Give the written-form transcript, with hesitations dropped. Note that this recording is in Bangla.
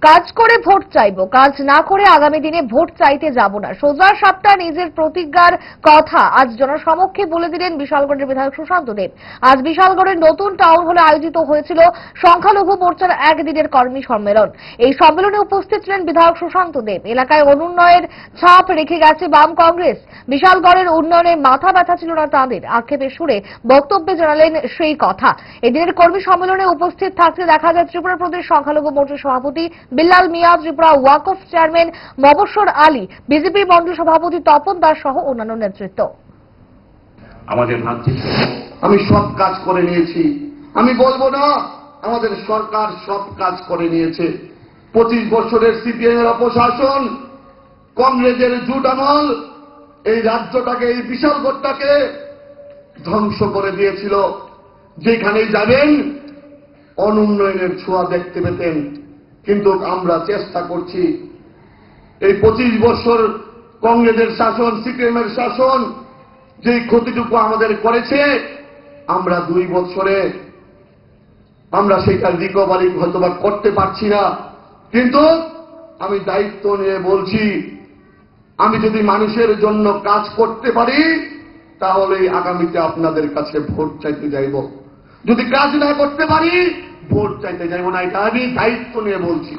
কাজ করে ভোট চাইব, কাজ না করে আগামী দিনে ভোট চাইতে যাব না, সোজা সাপটা নিজের প্রতিজ্ঞার কথা আজ জনসমক্ষে বলে দিলেন বিশালগড়ের বিধায়ক সুশান্ত দেব। আজ বিশালগড়ের নতুন টাউন হলে আয়োজিত হয়েছিল সংখ্যালঘু মোর্চার একদিনের কর্মী সম্মেলন। এই সম্মেলনে উপস্থিত ছিলেন বিধায়ক সুশান্ত দেব। এলাকায় অনুন্নয়নের ছাপ রেখে গেছে বাম কংগ্রেস। বিশালগড়ের উন্নয়নে মাথা ব্যথা ছিল না তাদের, আক্ষেপের সুরে বক্তব্যে জানালেন সেই কথা। এদিনের কর্মী সম্মেলনে উপস্থিত থাকতে দেখা যায় ত্রিপুরা প্রদেশ সংখ্যালঘু মোর্চার সভাপতি বিল্লাল মিয়া, ত্রিপুরা ওয়াকফ চেয়ারম্যান মবস্বর আলী, বিজেপির মন্ডল সভাপতি তপন দাস সহ অন্যান্য নেতৃত্ব। আমাদের আমি সব কাজ করে নিয়েছি, আমি বলবো না আমাদের সরকার সব কাজ করে নিয়েছে। 25 বছরের সিপিএম এর অপশাসন, কংগ্রেসের জুট আমল এই রাজ্যটাকে, এই বিশালগড়টাকে ধ্বংস করে দিয়েছিল। যেখানেই যাবেন অনুন্নয়নের ছোঁয়া দেখতে পেতেন। কিন্তু আমরা চেষ্টা করছি এই 25 বছর কংগ্রেসের শাসন, সিপিএমের শাসন যে ক্ষতিটুকু আমাদের করেছে, আমরা 2 বছরে আমরা সেটা রিকভারি হয়তোবা করতে পারছি না। কিন্তু আমি দায়িত্ব নিয়ে বলছি, আমি যদি মানুষের জন্য কাজ করতে পারি তাহলে আগামীতে আপনাদের কাছে ভোট চাইতে যাইব। যদি কাজ না করতে পারি ভোট চাইতে যাইব না, এটা আমি দায়িত্ব নিয়ে বলছি।